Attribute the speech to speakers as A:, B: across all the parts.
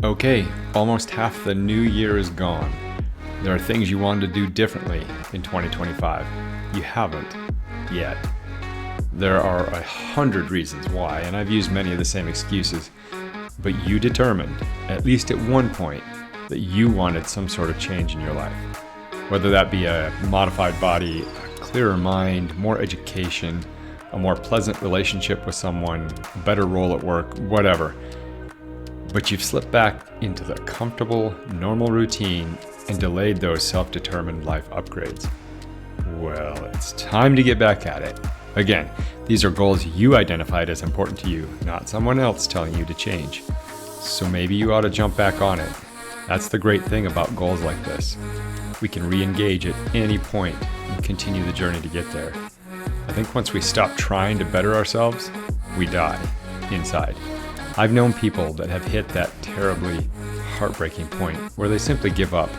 A: Okay, almost half the new year is gone. There are things you wanted to do differently in 2025. You haven't yet. There are 100 reasons why, and I've used many of the same excuses, but you determined, at least at one point, that you wanted some sort of change in your life. Whether that be a modified body, a clearer mind, more education, a more pleasant relationship with someone, a better role at work, whatever. But you've slipped back into the comfortable, normal routine and delayed those self-determined life upgrades. Well, it's time to get back at it. Again, these are goals you identified as important to you, not someone else telling you to change. So maybe you ought to jump back on it. That's the great thing about goals like this. We can re-engage at any point and continue the journey to get there. I think once we stop trying to better ourselves, we die inside. I've known people that have hit that terribly heartbreaking point where they simply give up.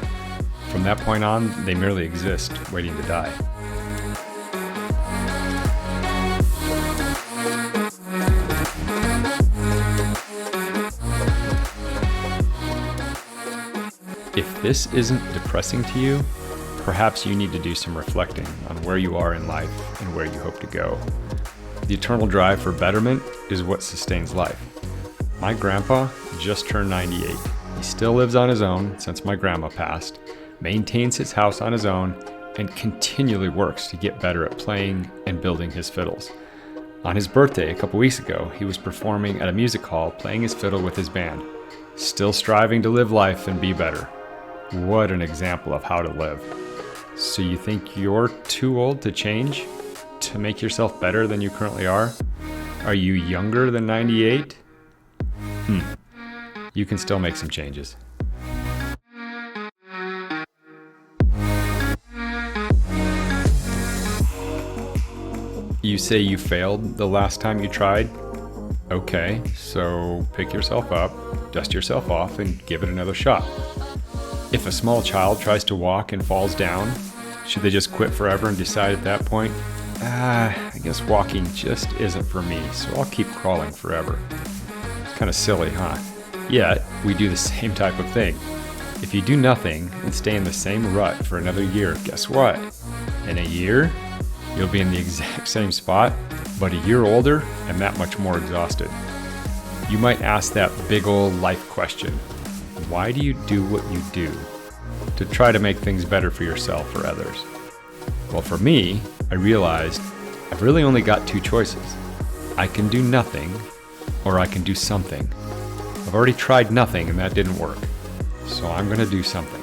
A: From that point on, they merely exist, waiting to die. If this isn't depressing to you, perhaps you need to do some reflecting on where you are in life and where you hope to go. The eternal drive for betterment is what sustains life. My grandpa just turned 98. He still lives on his own since my grandma passed, maintains his house on his own, and continually works to get better at playing and building his fiddles. On his birthday a couple weeks ago, he was performing at a music hall playing his fiddle with his band, still striving to live life and be better. What an example of how to live. So you think you're too old to change? To make yourself better than you currently are? Are you younger than 98? You can still make some changes. You say you failed the last time you tried? Okay, so pick yourself up, dust yourself off, and give it another shot. If a small child tries to walk and falls down, should they just quit forever and decide at that point, I guess walking just isn't for me, so I'll keep crawling forever? It's kind of silly, huh? Yet, we do the same type of thing. If you do nothing and stay in the same rut for another year, guess what? In a year, you'll be in the exact same spot, but a year older and that much more exhausted. You might ask that big old life question. Why do you do what you do? To try to make things better for yourself or others. Well, for me, I realized I've really only got two choices. I can do nothing, or I can do something. I've already tried nothing and that didn't work. So I'm going to do something.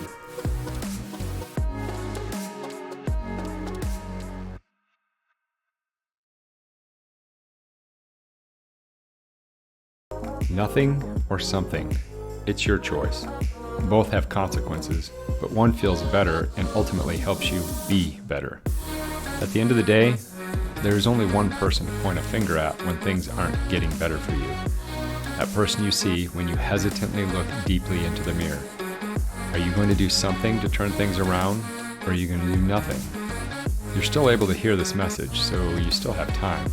A: Nothing or something. It's your choice. Both have consequences, but one feels better and ultimately helps you be better. At the end of the day, there is only one person to point a finger at when things aren't getting better for you. That person you see when you hesitantly look deeply into the mirror. Are you going to do something to turn things around, or are you going to do nothing? You're still able to hear this message, so you still have time.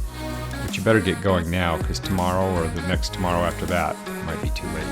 A: But you better get going now, because tomorrow or the next tomorrow after that might be too late.